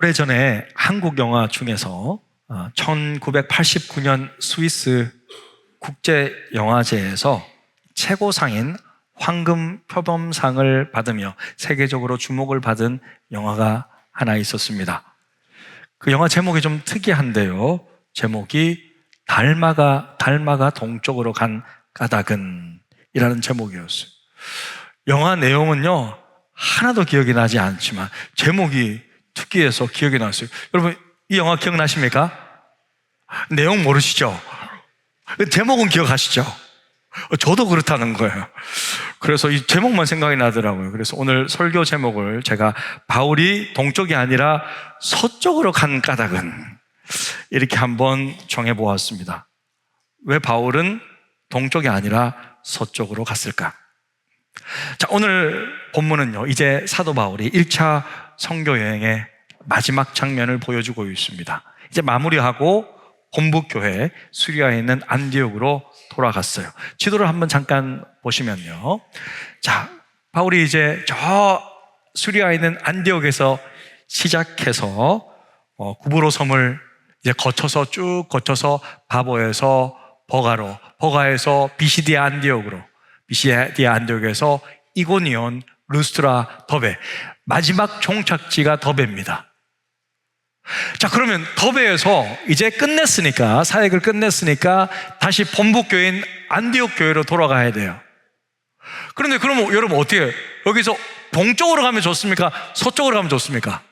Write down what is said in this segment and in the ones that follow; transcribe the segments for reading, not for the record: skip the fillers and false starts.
오래전에 한국 영화 중에서 1989년 스위스 국제영화제에서 최고상인 황금 표범상을 받으며 세계적으로 주목을 받은 영화가 하나 있었습니다. 그 영화 제목이 좀 특이한데요. 제목이 달마가 동쪽으로 간 까닭은 이라는 제목이었어요. 영화 내용은요 하나도 기억이 나지 않지만 제목이 특이해서 기억이 났어요. 여러분 이 영화 기억나십니까? 내용 모르시죠? 제목은 기억하시죠? 저도 그렇다는 거예요. 그래서 이 제목만 생각이 나더라고요. 그래서 오늘 설교 제목을 제가 바울이 동쪽이 아니라 서쪽으로 간 까닭은 이렇게 한번 정해보았습니다. 왜 바울은 동쪽이 아니라 서쪽으로 갔을까? 자, 오늘 본문은요 이제 사도 바울이 1차 선교 여행의 마지막 장면을 보여주고 있습니다. 이제 마무리하고 본부교회 수리아에 있는 안디옥으로 돌아갔어요. 지도를 한번 잠깐 보시면요, 자, 바울이 이제 저 수리아에 있는 안디옥에서 시작해서 구브로 섬을 이제 쭉 거쳐서 바보에서 버가로, 버가에서 비시디아 안디옥으로, 비시디아 안디옥에서 이고니온, 루스트라, 더베, 마지막 종착지가 더베입니다. 자, 그러면 더베에서 이제 끝냈으니까, 사역을 끝냈으니까 다시 본부교회인 안디옥 교회로 돌아가야 돼요. 그런데 그러면 여러분 어떻게 해요? 여기서 동쪽으로 가면 좋습니까? 서쪽으로 가면 좋습니까?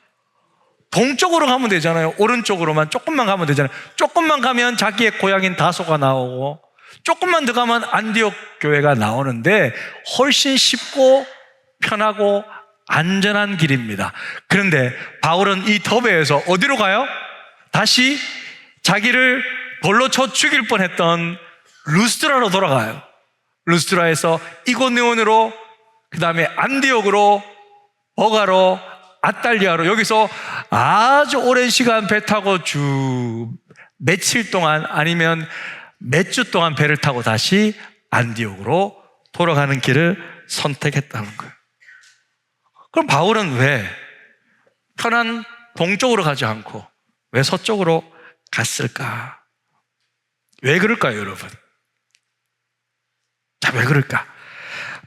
동쪽으로 가면 되잖아요. 오른쪽으로만 조금만 가면 되잖아요. 조금만 가면 자기의 고향인 다소가 나오고, 조금만 더 가면 안디옥 교회가 나오는데 훨씬 쉽고 편하고 안전한 길입니다. 그런데 바울은 이 더베에서 어디로 가요? 다시 자기를 돌로 쳐 죽일 뻔했던 루스트라로 돌아가요. 루스트라에서 이고니온으로, 그 다음에 안디옥으로, 버가로, 아탈리아로, 여기서 아주 오랜 시간 배 타고 며칠 동안 아니면 몇 주 동안 배를 타고 다시 안디옥으로 돌아가는 길을 선택했다는 거예요. 그럼 바울은 왜 편한 동쪽으로 가지 않고 왜 서쪽으로 갔을까? 왜 그럴까요, 여러분? 자, 왜 그럴까?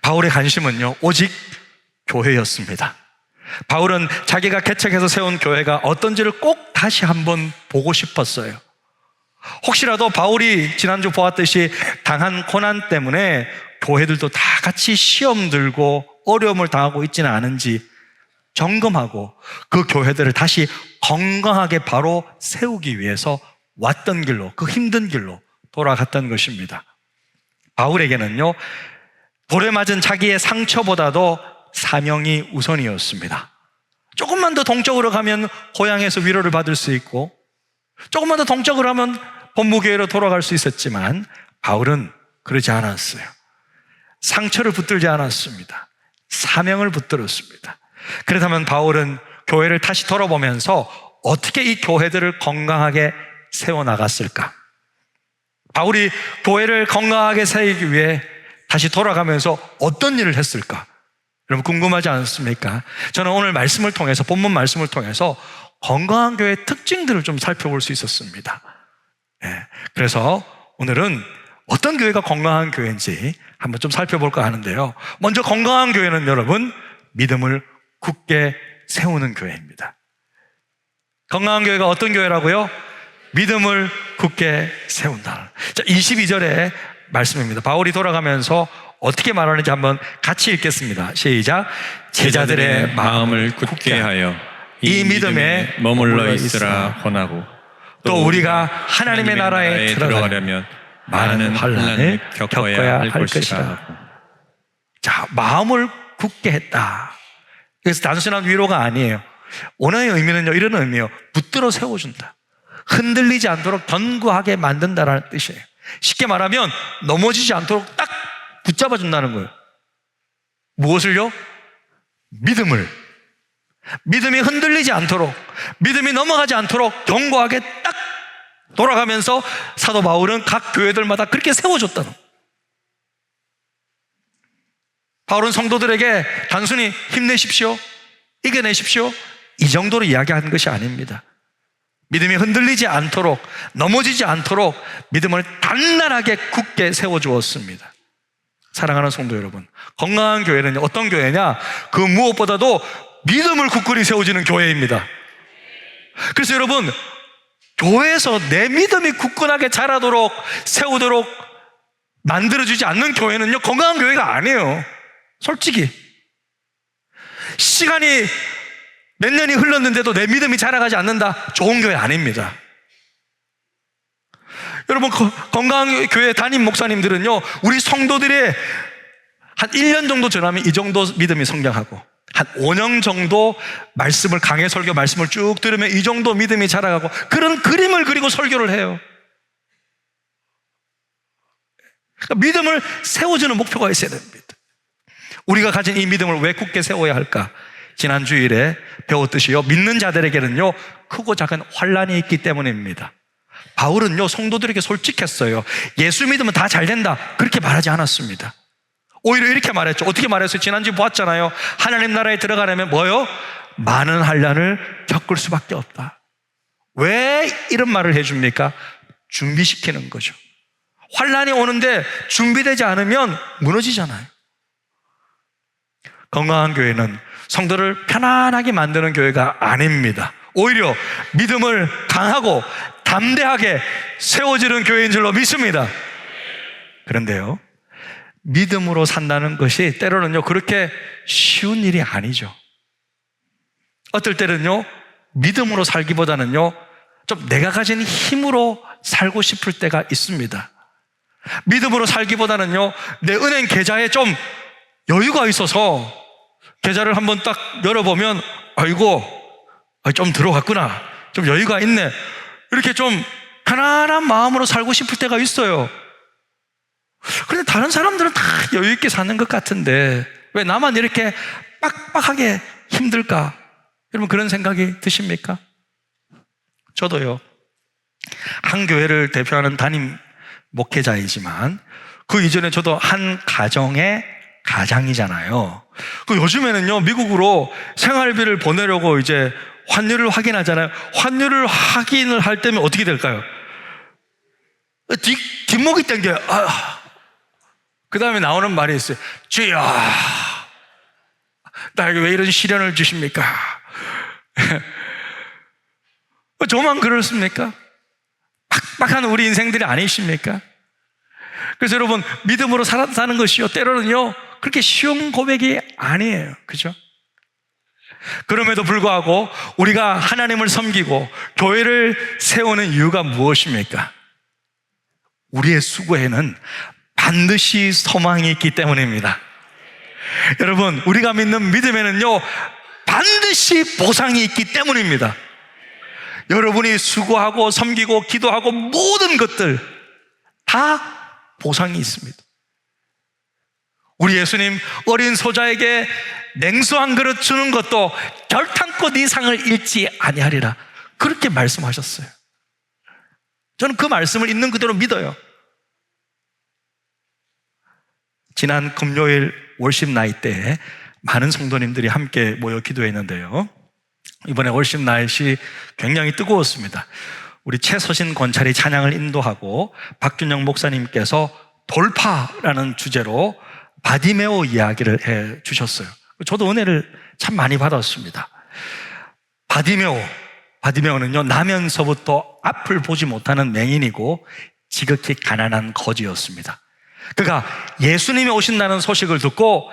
바울의 관심은요 오직 교회였습니다. 바울은 자기가 개척해서 세운 교회가 어떤지를 꼭 다시 한번 보고 싶었어요. 혹시라도 바울이 지난주 보았듯이 당한 고난 때문에 교회들도 다 같이 시험 들고 어려움을 당하고 있지는 않은지 점검하고 그 교회들을 다시 건강하게 바로 세우기 위해서 왔던 길로, 그 힘든 길로 돌아갔던 것입니다. 바울에게는요 돌에 맞은 자기의 상처보다도 사명이 우선이었습니다. 조금만 더 동쪽으로 가면 고향에서 위로를 받을 수 있고, 조금만 더 동쪽으로 하면 본부교회로 돌아갈 수 있었지만 바울은 그러지 않았어요. 상처를 붙들지 않았습니다. 사명을 붙들었습니다. 그렇다면 바울은 교회를 다시 돌아보면서 어떻게 이 교회들을 건강하게 세워나갔을까? 바울이 교회를 건강하게 세우기 위해 다시 돌아가면서 어떤 일을 했을까? 여러분 궁금하지 않습니까? 저는 오늘 말씀을 통해서, 본문 말씀을 통해서 건강한 교회의 특징들을 좀 살펴볼 수 있었습니다. 그래서 오늘은 어떤 교회가 건강한 교회인지 한번 좀 살펴볼까 하는데요. 먼저 건강한 교회는 여러분 믿음을 굳게 세우는 교회입니다. 건강한 교회가 어떤 교회라고요? 믿음을 굳게 세운다. 자, 22절의 말씀입니다. 바울이 돌아가면서 어떻게 말하는지 한번 같이 읽겠습니다. 시작. 제자들의 마음을 굳게 하여 이 믿음에 머물러 있으라 권하고, 또 우리가 하나님의 나라에 들어가려면 많은 환난을 겪어야 할 것이라. 자, 마음을 굳게 했다. 그래서 단순한 위로가 아니에요. 원어의 의미는요 이런 의미예요. 붙들어 세워준다. 흔들리지 않도록 견고하게 만든다라는 뜻이에요. 쉽게 말하면 넘어지지 않도록 딱 붙잡아준다는 거예요. 무엇을요? 믿음을. 믿음이 흔들리지 않도록, 믿음이 넘어가지 않도록 견고하게 딱 돌아가면서 사도 바울은 각 교회들마다 그렇게 세워줬다는 거예요. 바울은 성도들에게 단순히 힘내십시오, 이겨내십시오 이 정도로 이야기하는 것이 아닙니다. 믿음이 흔들리지 않도록, 넘어지지 않도록 믿음을 단단하게 굳게 세워주었습니다. 사랑하는 성도 여러분, 건강한 교회는 어떤 교회냐? 그 무엇보다도 믿음을 굳건히 세워지는 교회입니다. 그래서 여러분, 교회에서 내 믿음이 굳건하게 자라도록 세우도록 만들어주지 않는 교회는요, 건강한 교회가 아니에요. 솔직히 시간이 몇 년이 흘렀는데도 내 믿음이 자라가지 않는다? 좋은 교회 아닙니다. 여러분, 건강한 교회 담임 목사님들은요, 우리 성도들의 한 1년 정도 지나면 이 정도 믿음이 성장하고, 한 5년 정도 말씀을, 강해 설교 말씀을 쭉 들으면 이 정도 믿음이 자라가고, 그런 그림을 그리고 설교를 해요. 그러니까 믿음을 세워주는 목표가 있어야 됩니다. 우리가 가진 이 믿음을 왜 굳게 세워야 할까? 지난 주일에 배웠듯이요, 믿는 자들에게는요 크고 작은 환난이 있기 때문입니다. 바울은요 성도들에게 솔직했어요. 예수 믿으면 다 잘 된다, 그렇게 말하지 않았습니다. 오히려 이렇게 말했죠. 어떻게 말했어요? 지난주에 보았잖아요. 하나님 나라에 들어가려면 뭐요? 많은 환난을 겪을 수밖에 없다. 왜 이런 말을 해줍니까? 준비시키는 거죠. 환난이 오는데 준비되지 않으면 무너지잖아요. 건강한 교회는 성도를 편안하게 만드는 교회가 아닙니다. 오히려 믿음을 강하고 담대하게 세워지는 교회인 줄로 믿습니다. 그런데요, 믿음으로 산다는 것이 때로는요 그렇게 쉬운 일이 아니죠. 어떨 때는요 믿음으로 살기보다는요 좀 내가 가진 힘으로 살고 싶을 때가 있습니다. 믿음으로 살기보다는요 내 은행 계좌에 좀 여유가 있어서 계좌를 한번 딱 열어보면 아이고 좀 들어갔구나, 좀 여유가 있네, 이렇게 좀 편안한 마음으로 살고 싶을 때가 있어요. 그런데 다른 사람들은 다 여유 있게 사는 것 같은데 왜 나만 이렇게 빡빡하게 힘들까? 여러분, 그런 생각이 드십니까? 저도요, 한 교회를 대표하는 담임 목회자이지만 그 이전에 저도 한 가정의 가장이잖아요. 그 요즘에는요 미국으로 생활비를 보내려고 이제 환율을 확인하잖아요. 환율을 확인을 할 때면 어떻게 될까요? 뒷목이 땡겨요. 그 다음에 나오는 말이 있어요. 주여, 나에게 왜 이런 시련을 주십니까? 저만 그렇습니까? 빡빡한 우리 인생들이 아니십니까? 그래서 여러분, 믿음으로 사는 것이요 때로는요 그렇게 쉬운 고백이 아니에요. 그죠? 그럼에도 불구하고 우리가 하나님을 섬기고 교회를 세우는 이유가 무엇입니까? 우리의 수고에는 반드시 소망이 있기 때문입니다. 여러분, 우리가 믿는 믿음에는요 반드시 보상이 있기 때문입니다. 여러분이 수고하고 섬기고 기도하고 모든 것들 다 보상이 있습니다. 우리 예수님 어린 소자에게 냉수 한 그릇 주는 것도 결탄코 네 상을 잃지 아니하리라, 그렇게 말씀하셨어요. 저는 그 말씀을 있는 그대로 믿어요. 지난 금요일 월십 나잇 때 많은 성도님들이 함께 모여 기도했는데요, 이번에 월십 나잇이 굉장히 뜨거웠습니다. 우리 최서신 권찰이 찬양을 인도하고 박균영 목사님께서 돌파라는 주제로 바디메오 이야기를 해 주셨어요. 저도 은혜를 참 많이 받았습니다. 바디메오는요 나면서부터 앞을 보지 못하는 맹인이고 지극히 가난한 거지였습니다. 그가 예수님이 오신다는 소식을 듣고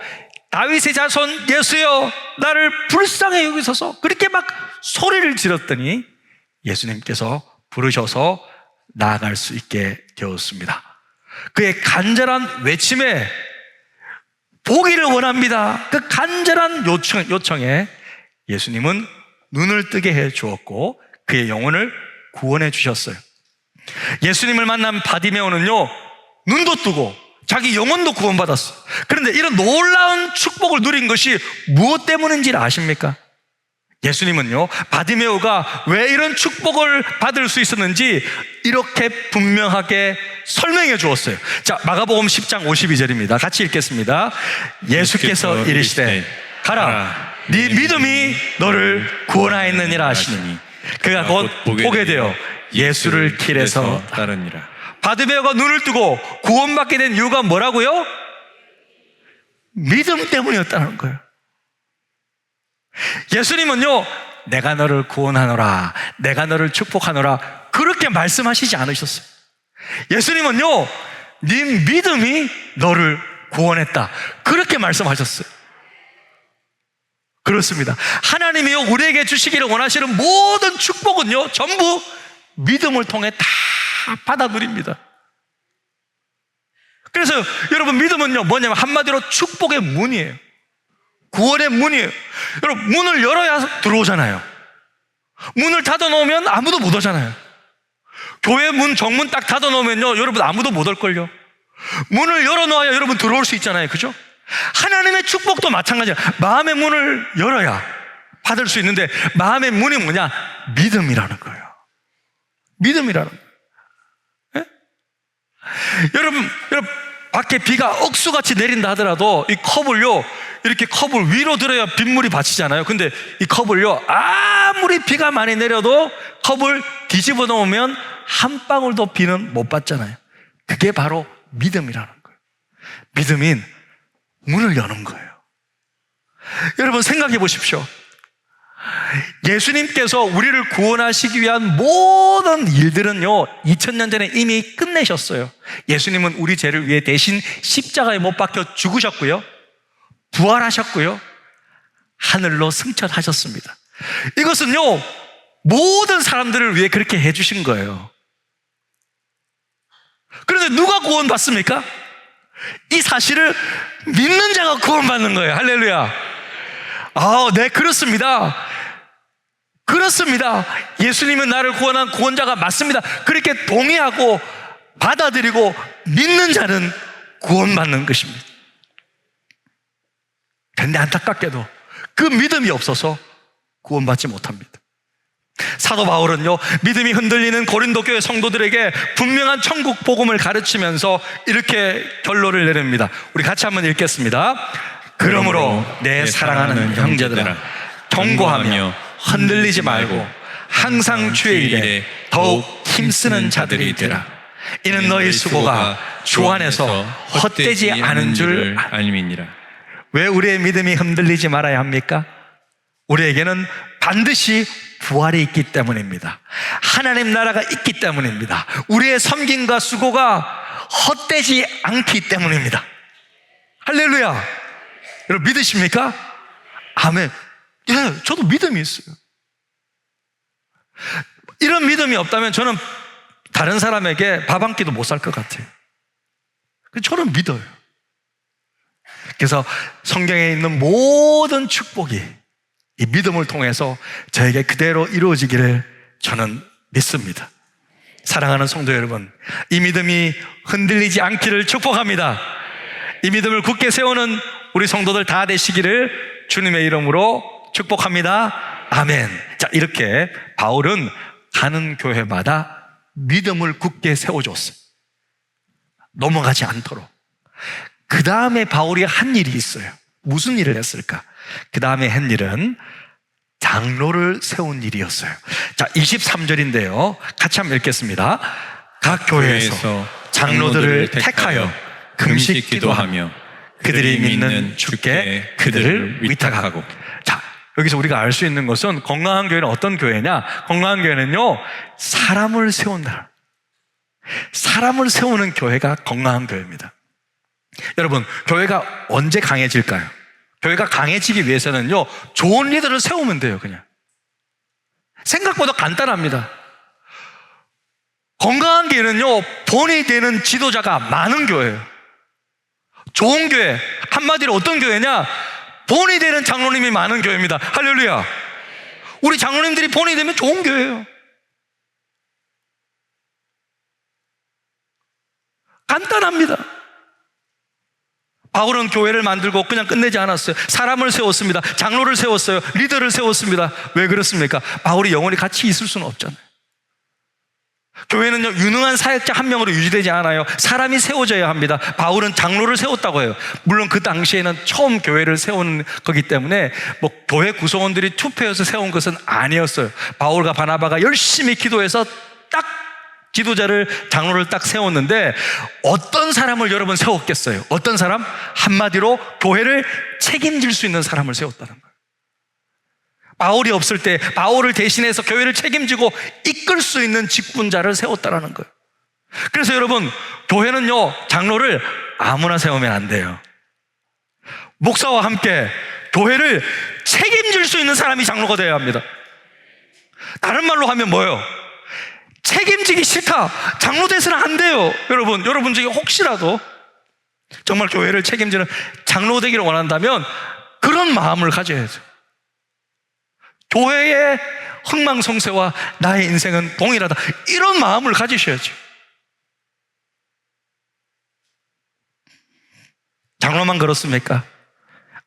다윗의 자손 예수여 나를 불쌍히 여기소서, 그렇게 막 소리를 지렀더니 예수님께서 부르셔서 나아갈 수 있게 되었습니다. 그의 간절한 외침에 보기를 원합니다. 그 간절한 요청에 예수님은 눈을 뜨게 해 주었고 그의 영혼을 구원해 주셨어요. 예수님을 만난 바디메오는요 눈도 뜨고 자기 영혼도 구원받았어. 그런데 이런 놀라운 축복을 누린 것이 무엇 때문인지 아십니까? 예수님은요 바디메오가 왜 이런 축복을 받을 수 있었는지 이렇게 분명하게 설명해 주었어요. 자, 마가복음 10장 52절입니다. 같이 읽겠습니다. 예수께서 이르시되 가라, 네 믿음이 너를 구원하였느니라 하시니 그가 곧 보게 되어 예수를 길에서 따르니라. 바드메오가 눈을 뜨고 구원받게 된 이유가 뭐라고요? 믿음 때문이었다는 거예요. 예수님은요, 내가 너를 구원하노라, 내가 너를 축복하노라 그렇게 말씀하시지 않으셨어요. 예수님은요, 네 믿음이 너를 구원했다 그렇게 말씀하셨어요. 그렇습니다. 하나님이요, 우리에게 주시기를 원하시는 모든 축복은요, 전부 믿음을 통해 다 받아들입니다. 그래서 여러분, 믿음은요 뭐냐면 한마디로 축복의 문이에요. 구원의 문이에요. 여러분, 문을 열어야 들어오잖아요. 문을 닫아놓으면 아무도 못 오잖아요. 교회 문, 정문 딱 닫아놓으면요, 여러분 아무도 못 올걸요. 문을 열어놓아야 여러분 들어올 수 있잖아요. 그죠? 하나님의 축복도 마찬가지예요. 마음의 문을 열어야 받을 수 있는데, 마음의 문이 뭐냐? 믿음이라는 거예요. 믿음이라는 거예요. 예? 여러분 밖에 비가 억수같이 내린다 하더라도 이 컵을요, 이렇게 컵을 위로 들어야 빗물이 받치잖아요. 근데 이 컵을요, 아무리 비가 많이 내려도 컵을 뒤집어 놓으면 한 방울도 비는 못 받잖아요. 그게 바로 믿음이라는 거예요. 믿음인 문을 여는 거예요. 여러분 생각해 보십시오. 예수님께서 우리를 구원하시기 위한 모든 일들은요 2000년 전에 이미 끝내셨어요. 예수님은 우리 죄를 위해 대신 십자가에 못 박혀 죽으셨고요, 부활하셨고요, 하늘로 승천하셨습니다. 이것은요 모든 사람들을 위해 그렇게 해주신 거예요. 그런데 누가 구원받습니까? 이 사실을 믿는 자가 구원받는 거예요. 할렐루야. 네, 그렇습니다. 그렇습니다. 예수님은 나를 구원한 구원자가 맞습니다. 그렇게 동의하고 받아들이고 믿는 자는 구원받는 것입니다. 그런데 안타깝게도 그 믿음이 없어서 구원받지 못합니다. 사도 바울은요, 믿음이 흔들리는 고린도 교회 성도들에게 분명한 천국 복음을 가르치면서 이렇게 결론을 내립니다. 우리 같이 한번 읽겠습니다. 그러므로 내 사랑하는 형제들아, 경고하며 흔들리지 말고 항상 주의 일에 더욱 힘쓰는 자들이 되라. 이는 너희 수고가 주 안에서 헛되지 않은 줄 알미니라. 왜 우리의 믿음이 흔들리지 말아야 합니까? 우리에게는 반드시 부활이 있기 때문입니다. 하나님 나라가 있기 때문입니다. 우리의 섬김과 수고가 헛되지 않기 때문입니다. 할렐루야. 여러분 믿으십니까? 아멘. 예, 저도 믿음이 있어요. 이런 믿음이 없다면 저는 다른 사람에게 밥 한 끼도 못 살 것 같아요. 저는 믿어요. 그래서 성경에 있는 모든 축복이 이 믿음을 통해서 저에게 그대로 이루어지기를 저는 믿습니다. 사랑하는 성도 여러분, 이 믿음이 흔들리지 않기를 축복합니다. 이 믿음을 굳게 세우는 우리 성도들 다 되시기를 주님의 이름으로 축복합니다. 아멘. 자, 이렇게 바울은 가는 교회마다 믿음을 굳게 세워줬어요. 넘어가지 않도록. 그 다음에 바울이 한 일이 있어요. 무슨 일을 했을까? 그 다음에 한 일은 장로를 세운 일이었어요. 자, 23절인데요. 같이 한번 읽겠습니다. 각 교회에서 장로들을 택하여 금식 기도하며 그들이 믿는 주께 그들을 위탁하고. 자, 여기서 우리가 알 수 있는 것은 건강한 교회는 어떤 교회냐? 건강한 교회는요, 사람을 세운다. 사람을 세우는 교회가 건강한 교회입니다. 여러분, 교회가 언제 강해질까요? 교회가 강해지기 위해서는요, 좋은 리더를 세우면 돼요. 그냥 생각보다 간단합니다. 건강한 교회는요, 본이 되는 지도자가 많은 교회예요. 좋은 교회, 한마디로 어떤 교회냐? 본이 되는 장로님이 많은 교회입니다. 할렐루야. 우리 장로님들이 본이 되면 좋은 교회예요. 간단합니다. 바울은 교회를 만들고 그냥 끝내지 않았어요. 사람을 세웠습니다. 장로를 세웠어요. 리더를 세웠습니다. 왜 그렇습니까? 바울이 영원히 같이 있을 수는 없잖아요. 교회는요, 유능한 사역자 한 명으로 유지되지 않아요. 사람이 세워져야 합니다. 바울은 장로를 세웠다고 해요. 물론 그 당시에는 처음 교회를 세운 거기 때문에 뭐 교회 구성원들이 투표해서 세운 것은 아니었어요. 바울과 바나바가 열심히 기도해서 딱 지도자를, 장로를 딱 세웠는데, 어떤 사람을 여러분 세웠겠어요? 어떤 사람? 한마디로 교회를 책임질 수 있는 사람을 세웠다는 거예요. 바울이 없을 때 바울을 대신해서 교회를 책임지고 이끌 수 있는 직분자를 세웠다는 거예요. 그래서 여러분, 교회는요, 장로를 아무나 세우면 안 돼요. 목사와 함께 교회를 책임질 수 있는 사람이 장로가 되어야 합니다. 다른 말로 하면 뭐예요? 책임지기 싫다, 장로 돼서는 안 돼요. 여러분 중에 혹시라도 정말 교회를 책임지는 장로 되기를 원한다면 그런 마음을 가져야죠. 교회의 흥망성쇠와 나의 인생은 동일하다, 이런 마음을 가지셔야죠. 장로만 그렇습니까?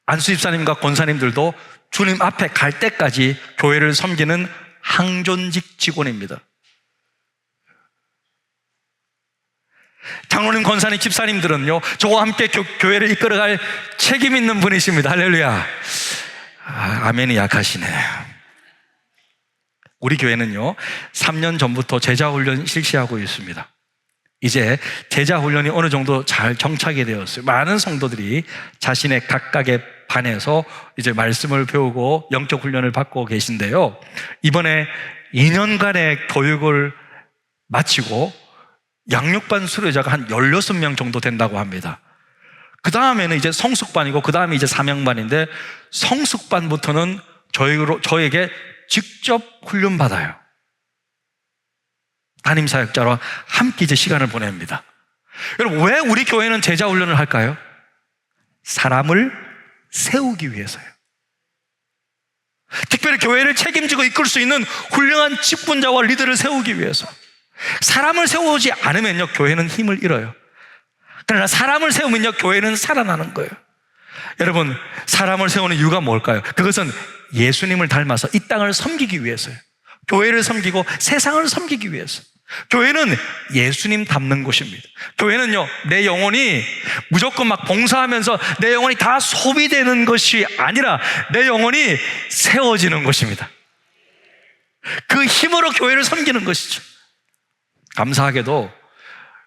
안수 집사님과 권사님들도 주님 앞에 갈 때까지 교회를 섬기는 항존직 직원입니다. 장로님, 권사님, 집사님들은요, 저와 함께 교회를 이끌어갈 책임 있는 분이십니다. 할렐루야. 아멘이 약하시네. 우리 교회는요, 3년 전부터 제자훈련 실시하고 있습니다. 이제 제자훈련이 어느 정도 잘 정착이 되었어요. 많은 성도들이 자신의 각각의 반에서 이제 말씀을 배우고 영적 훈련을 받고 계신데요, 이번에 2년간의 교육을 마치고 양육반 수료자가 한 16명 정도 된다고 합니다. 그 다음에는 이제 성숙반이고, 그 다음에 이제 사명반인데, 성숙반부터는 저에게 직접 훈련받아요. 담임사역자와 함께 이제 시간을 보냅니다. 여러분, 왜 우리 교회는 제자 훈련을 할까요? 사람을 세우기 위해서요. 특별히 교회를 책임지고 이끌 수 있는 훌륭한 직분자와 리더를 세우기 위해서. 사람을 세우지 않으면요, 교회는 힘을 잃어요. 그러나 사람을 세우면요, 교회는 살아나는 거예요. 여러분, 사람을 세우는 이유가 뭘까요? 그것은 예수님을 닮아서 이 땅을 섬기기 위해서요. 교회를 섬기고 세상을 섬기기 위해서. 교회는 예수님 닮는 곳입니다. 교회는요, 내 영혼이 무조건 막 봉사하면서 내 영혼이 다 소비되는 것이 아니라 내 영혼이 세워지는 곳입니다. 그 힘으로 교회를 섬기는 것이죠. 감사하게도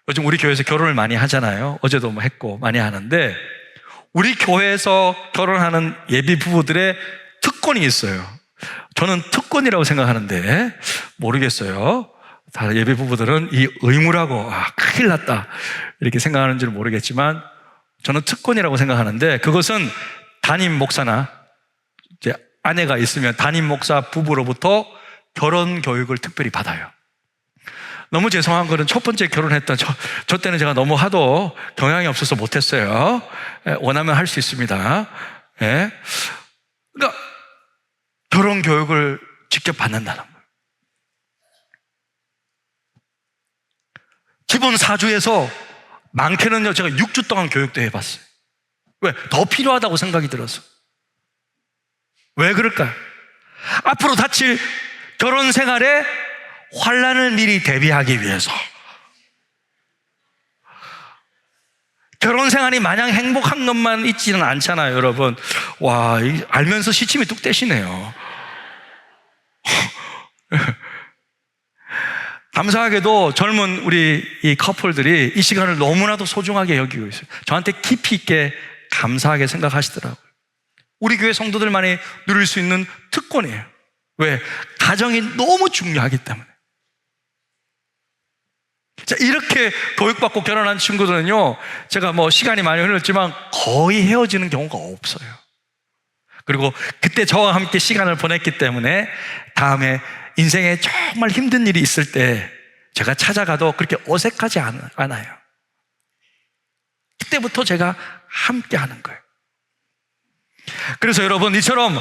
요즘 우리 교회에서 결혼을 많이 하잖아요. 어제도 뭐 했고 많이 하는데, 우리 교회에서 결혼하는 예비 부부들의 특권이 있어요. 저는 특권이라고 생각하는데 모르겠어요. 다 예비 부부들은 이 의무라고, 큰일 났다 이렇게 생각하는지는 모르겠지만, 저는 특권이라고 생각하는데, 그것은 담임 목사나 이제 아내가 있으면 담임 목사 부부로부터 결혼 교육을 특별히 받아요. 너무 죄송한 거는 첫 번째 결혼했던 저 때는 제가 너무 하도 경향이 없어서 못했어요. 원하면 할 수 있습니다. 예. 그러니까 결혼 교육을 직접 받는다는 거예요. 기본 4주에서 많게는요, 제가 6주 동안 교육도 해봤어요. 왜? 더 필요하다고 생각이 들어서. 왜 그럴까요? 앞으로 닥칠 결혼 생활에 환난을 미리 대비하기 위해서. 결혼 생활이 마냥 행복한 것만 있지는 않잖아요, 여러분. 와, 알면서 시침이 뚝 떼시네요. 감사하게도 젊은 우리 이 커플들이 이 시간을 너무나도 소중하게 여기고 있어요. 저한테 깊이 있게 감사하게 생각하시더라고요. 우리 교회 성도들만이 누릴 수 있는 특권이에요. 왜? 가정이 너무 중요하기 때문에. 자, 이렇게 교육받고 결혼한 친구들은요, 제가 뭐 시간이 많이 흘렀지만 거의 헤어지는 경우가 없어요. 그리고 그때 저와 함께 시간을 보냈기 때문에 다음에 인생에 정말 힘든 일이 있을 때 제가 찾아가도 그렇게 어색하지 않아요. 그때부터 제가 함께 하는 거예요. 그래서 여러분, 이처럼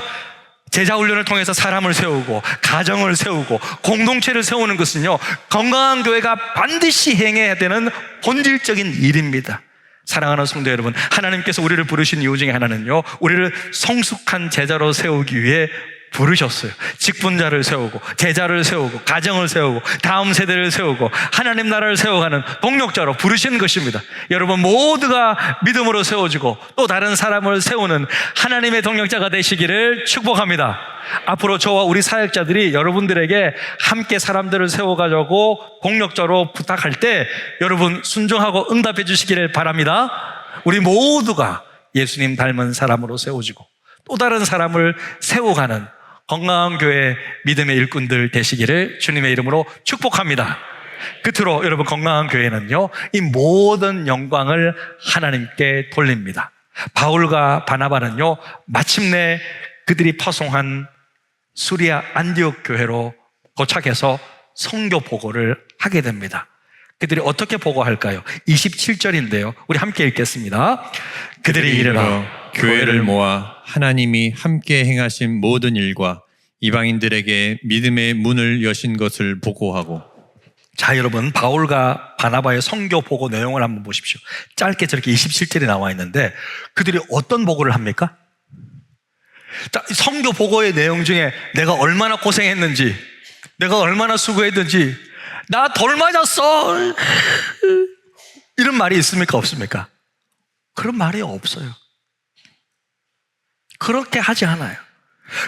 제자훈련을 통해서 사람을 세우고 가정을 세우고 공동체를 세우는 것은요, 건강한 교회가 반드시 행해야 되는 본질적인 일입니다. 사랑하는 성도 여러분, 하나님께서 우리를 부르신 이유 중에 하나는요, 우리를 성숙한 제자로 세우기 위해 부르셨어요. 직분자를 세우고 제자를 세우고 가정을 세우고 다음 세대를 세우고 하나님 나라를 세워가는 동력자로 부르신 것입니다. 여러분 모두가 믿음으로 세워지고 또 다른 사람을 세우는 하나님의 동력자가 되시기를 축복합니다. 앞으로 저와 우리 사역자들이 여러분들에게 함께 사람들을 세워가려고 동력자로 부탁할 때 여러분 순종하고 응답해 주시기를 바랍니다. 우리 모두가 예수님 닮은 사람으로 세워지고 또 다른 사람을 세워가는 건강한 교회 믿음의 일꾼들 되시기를 주님의 이름으로 축복합니다. 끝으로 여러분 건강한 교회는요, 이 모든 영광을 하나님께 돌립니다. 바울과 바나바는요, 마침내 그들이 파송한 수리아 안디옥 교회로 도착해서 선교 보고를 하게 됩니다. 그들이 어떻게 보고할까요? 27절인데요. 우리 함께 읽겠습니다. 그들이 이르러 교회를 모아 하나님이 함께 행하신 모든 일과 이방인들에게 믿음의 문을 여신 것을 보고하고. 자, 여러분 바울과 바나바의 선교 보고 내용을 한번 보십시오. 짧게 저렇게 27절에 나와 있는데 그들이 어떤 보고를 합니까? 자, 선교 보고의 내용 중에 내가 얼마나 고생했는지, 내가 얼마나 수고했는지, 나 돌 맞았어 이런 말이 있습니까? 없습니까? 그런 말이 없어요. 그렇게 하지 않아요.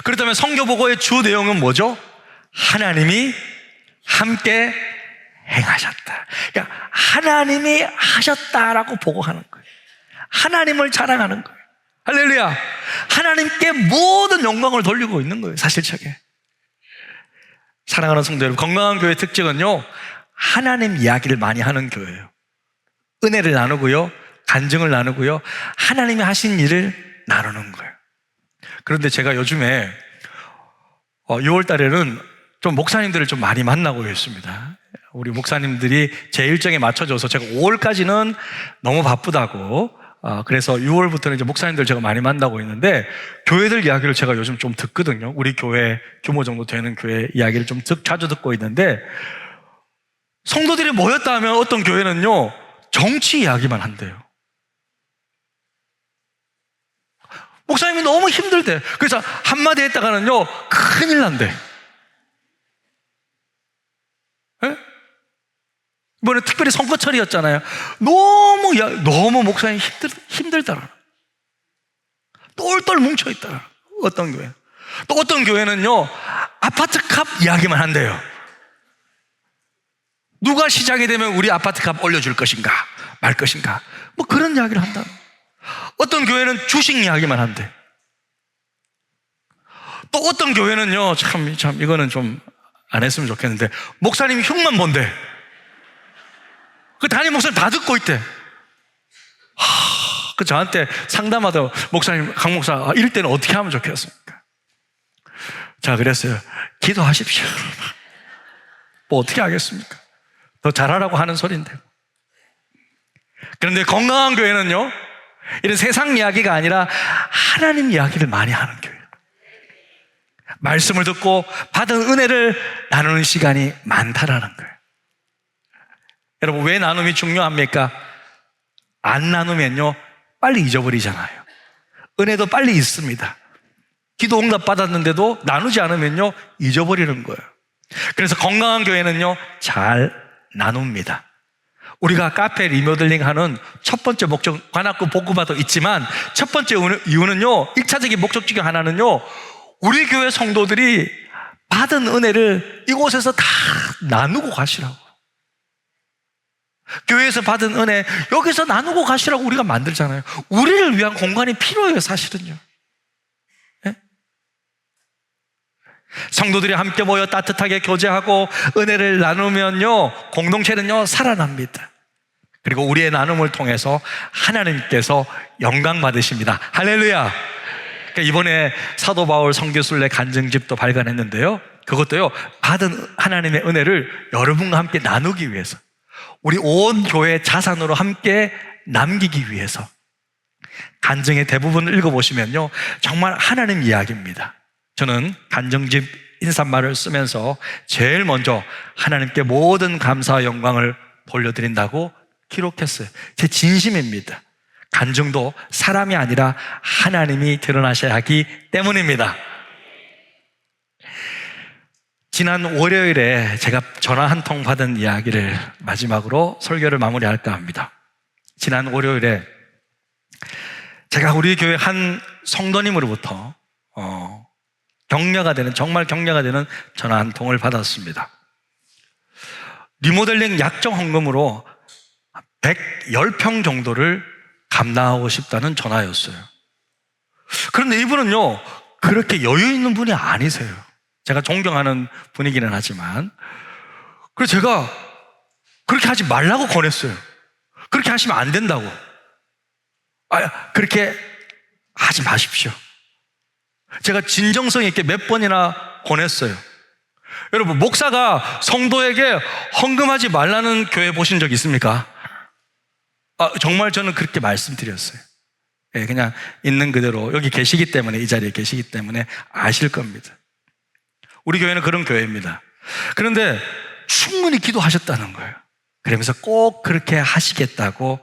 그렇다면 선교 보고의 주 내용은 뭐죠? 하나님이 함께 행하셨다. 그러니까 하나님이 하셨다라고 보고하는 거예요. 하나님을 자랑하는 거예요. 할렐루야. 하나님께 모든 영광을 돌리고 있는 거예요. 사실적에. 사랑하는 성도 여러분, 건강한 교회의 특징은요, 하나님 이야기를 많이 하는 교회예요. 은혜를 나누고요, 간증을 나누고요, 하나님이 하신 일을 나누는 거예요. 그런데 제가 요즘에 6월 달에는 좀 목사님들을 좀 많이 만나고 있습니다. 우리 목사님들이 제 일정에 맞춰줘서 제가 5월까지는 너무 바쁘다고, 그래서 6월부터는 이제 목사님들 제가 많이 만나고 있는데, 교회들 이야기를 제가 요즘 좀 듣거든요. 우리 교회 규모 정도 되는 교회 이야기를 좀 자주 듣고 있는데, 성도들이 모였다 하면 어떤 교회는요, 정치 이야기만 한대요. 목사님이 너무 힘들대. 그래서 한마디 했다가는요, 큰일 난대. 에? 이번에 특별히 선거철이었잖아요. 너무 목사님이 힘들더라. 똘똘 뭉쳐있더라. 어떤 교회. 또 어떤 교회는요, 아파트 값 이야기만 한대요. 누가 시작이 되면 우리 아파트 값 올려줄 것인가, 말 것인가. 뭐 그런 이야기를 한다. 어떤 교회는 주식 이야기만 한대. 또 어떤 교회는요, 참, 이거는 좀 안 했으면 좋겠는데, 목사님이 흉만 본대. 그 담임 목사님 다 듣고 있대. 그 저한테 상담하다 목사님, 강 목사, 이럴 때는 어떻게 하면 좋겠습니까? 자, 그랬어요. 기도하십시오. 뭐 어떻게 하겠습니까? 더 잘하라고 하는 소리인데. 그런데 건강한 교회는요, 이런 세상 이야기가 아니라 하나님 이야기를 많이 하는 교회예요. 말씀을 듣고 받은 은혜를 나누는 시간이 많다라는 거예요. 여러분, 왜 나눔이 중요합니까? 안 나누면요, 빨리 잊어버리잖아요. 은혜도 빨리 잊습니다. 기도 응답 받았는데도 나누지 않으면요, 잊어버리는 거예요. 그래서 건강한 교회는요, 잘 나눕니다. 우리가 카페 리모델링 하는 첫 번째 목적, 관악구 복구마도 있지만 첫 번째 이유는요, 1차적인 목적 중에 하나는요, 우리 교회 성도들이 받은 은혜를 이곳에서 다 나누고 가시라고. 교회에서 받은 은혜 여기서 나누고 가시라고 우리가 만들잖아요. 우리를 위한 공간이 필요해요, 사실은요. 네? 성도들이 함께 모여 따뜻하게 교제하고 은혜를 나누면요, 공동체는요, 살아납니다. 그리고 우리의 나눔을 통해서 하나님께서 영광 받으십니다. 할렐루야. 이번에 사도 바울 선교순례 간증집도 발간했는데요, 그것도요, 받은 하나님의 은혜를 여러분과 함께 나누기 위해서, 우리 온 교회 자산으로 함께 남기기 위해서. 간증의 대부분을 읽어보시면요, 정말 하나님 이야기입니다. 저는 간증집 인사말을 쓰면서 제일 먼저 하나님께 모든 감사와 영광을 돌려드린다고 기록했어요. 제 진심입니다. 간증도 사람이 아니라 하나님이 드러나셔야 하기 때문입니다. 지난 월요일에 제가 전화 한 통 받은 이야기를 마지막으로 설교를 마무리할까 합니다. 지난 월요일에 제가 우리 교회 한 성도님으로부터 격려가 되는, 정말 격려가 되는 전화 한 통을 받았습니다. 리모델링 약정 헌금으로 110평 정도를 감당하고 싶다는 전화였어요. 그런데 이분은요, 그렇게 여유 있는 분이 아니세요. 제가 존경하는 분이기는 하지만. 그래서 제가 그렇게 하지 말라고 권했어요. 그렇게 하시면 안 된다고. 그렇게 하지 마십시오. 제가 진정성 있게 몇 번이나 권했어요. 여러분, 목사가 성도에게 헌금하지 말라는 교회 보신 적 있습니까? 정말 저는 그렇게 말씀드렸어요. 그냥 있는 그대로 여기 계시기 때문에, 이 자리에 계시기 때문에 아실 겁니다. 우리 교회는 그런 교회입니다. 그런데 충분히 기도하셨다는 거예요. 그러면서 꼭 그렇게 하시겠다고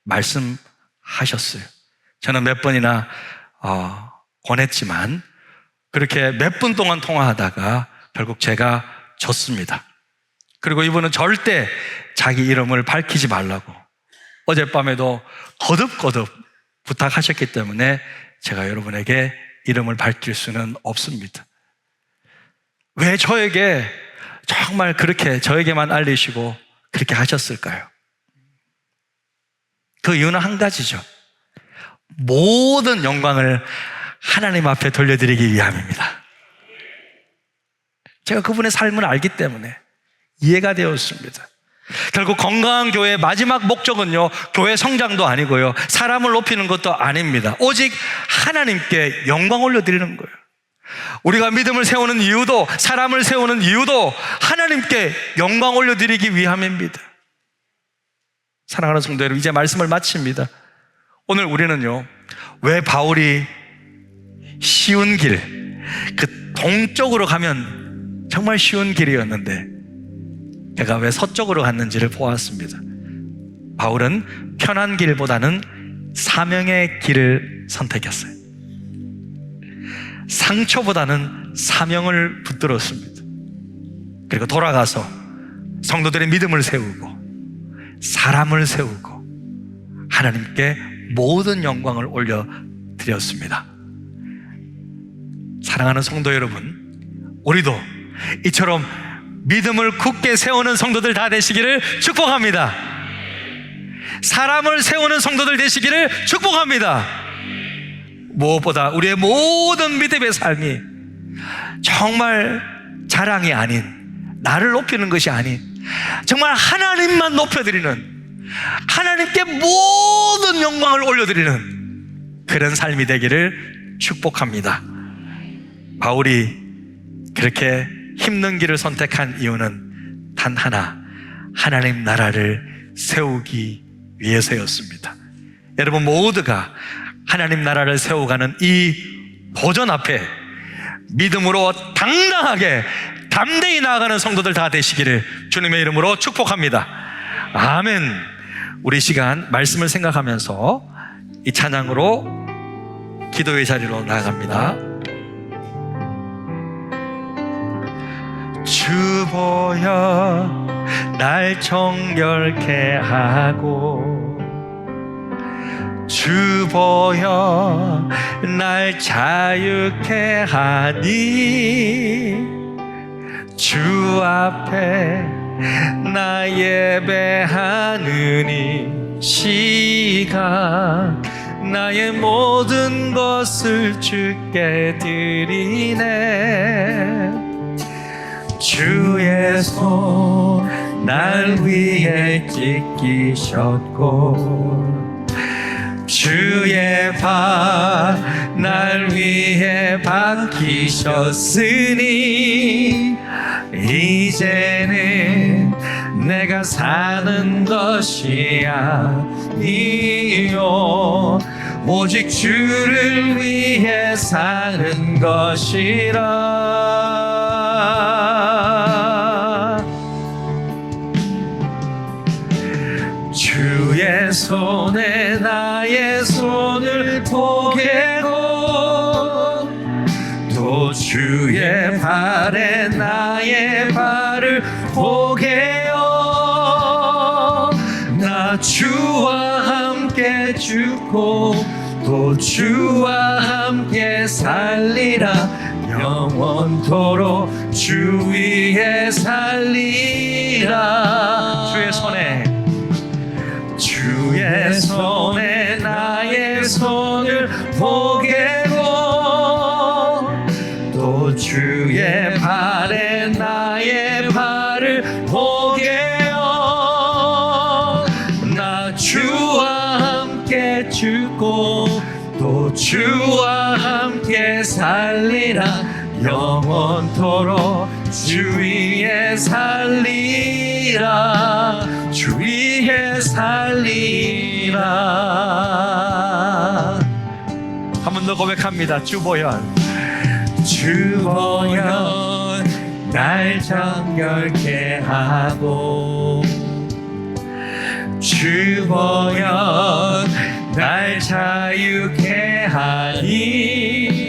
말씀하셨어요. 저는 몇 번이나 권했지만 그렇게 몇 분 동안 통화하다가 결국 제가 졌습니다. 그리고 이분은 절대 자기 이름을 밝히지 말라고 어젯밤에도 거듭거듭 부탁하셨기 때문에 제가 여러분에게 이름을 밝힐 수는 없습니다. 왜 저에게 정말 그렇게 저에게만 알리시고 그렇게 하셨을까요? 그 이유는 한 가지죠. 모든 영광을 하나님 앞에 돌려드리기 위함입니다. 제가 그분의 삶을 알기 때문에 이해가 되었습니다. 결국 건강한 교회의 마지막 목적은요, 교회 성장도 아니고요, 사람을 높이는 것도 아닙니다. 오직 하나님께 영광 올려드리는 거예요. 우리가 믿음을 세우는 이유도, 사람을 세우는 이유도 하나님께 영광 올려드리기 위함입니다. 사랑하는 성도 여러분, 이제 말씀을 마칩니다. 오늘 우리는요, 왜 바울이 쉬운 길, 그 동쪽으로 가면 정말 쉬운 길이었는데 걔가 왜 서쪽으로 갔는지를 보았습니다. 바울은 편한 길보다는 사명의 길을 선택했어요. 상처보다는 사명을 붙들었습니다. 그리고 돌아가서 성도들의 믿음을 세우고 사람을 세우고 하나님께 모든 영광을 올려드렸습니다. 사랑하는 성도 여러분, 우리도 이처럼 믿음을 굳게 세우는 성도들 다 되시기를 축복합니다. 사람을 세우는 성도들 되시기를 축복합니다. 무엇보다 우리의 모든 믿음의 삶이 정말 자랑이 아닌, 나를 높이는 것이 아닌 정말 하나님만 높여드리는, 하나님께 모든 영광을 올려드리는 그런 삶이 되기를 축복합니다. 바울이 그렇게 힘든 길을 선택한 이유는 단 하나, 하나님 나라를 세우기 위해서였습니다. 여러분 모두가 하나님 나라를 세워가는 이 도전 앞에 믿음으로 당당하게 담대히 나아가는 성도들 다 되시기를 주님의 이름으로 축복합니다. 아멘. 우리 시간 말씀을 생각하면서 이 찬양으로 기도의 자리로 나아갑니다. 주 보여 날 정결케 하고, 주 보여 날 자유케 하니, 주 앞에 나 예배하는 이 시간 나의 모든 것을 주께 드리네. 주의 손 날 위해 찢기셨고, 주의 발 날 위해 박히셨으니 이제는 내가 사는 것이 아니요 오직 주를 위해 사는 것이라. 주의 손에 나의 손을 포개고, 또 주의 발에 나의 보게요. 나 주와 함께 죽고 또 주와 함께 살리라. 영원토록 주 위에 살리라. 주의 손에 나의 손을 포개고 또 주의 발에 나의 발을 포개요. 나 주와 함께 죽고 또 주와 함께 살리라. 영원토록 주 위에 살리라. 주 위에 살리라. 한 번 더 고백합니다. 주보혈 날 정결케 하고 주보혈 날 자유케 하니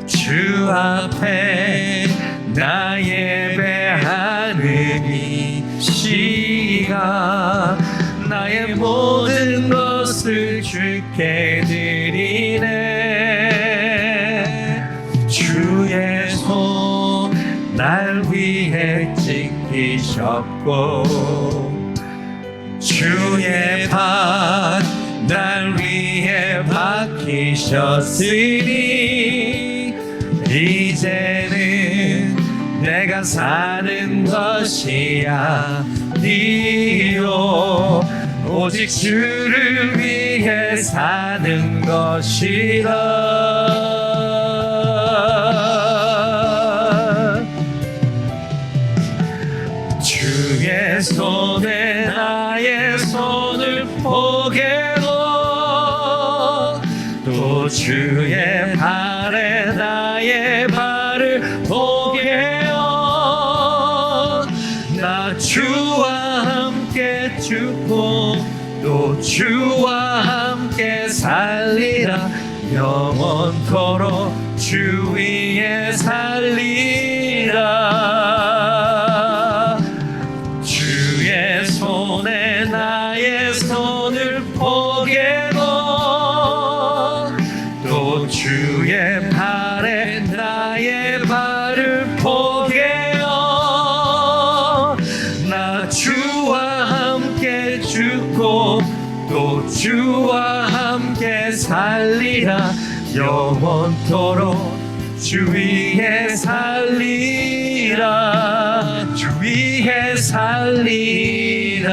주 앞에 나 예배하는 이 시간 나의 모든 것을 주께 드리네. 주의 손 날 위해 지키셨고 주의 발 날 위해 박히셨으니 이제는 내가 사는 것이 아니요 오직 주를 위해 사는 것이라. 주의 손에 나의 손을 포개고 또 주의 발에 나의 발을 포개요. 나 주와 함께 죽고 또 주와 함께 살리라. 영원토록 주 위에 살리라. 주의 손에 나의 손을 포개고 또 주의 발에 나의 발을 포개요. 나 주와 함께 죽고 또 주와 함께 살리라. 영원토록 주 위에 살리라. 주 위에 살리라.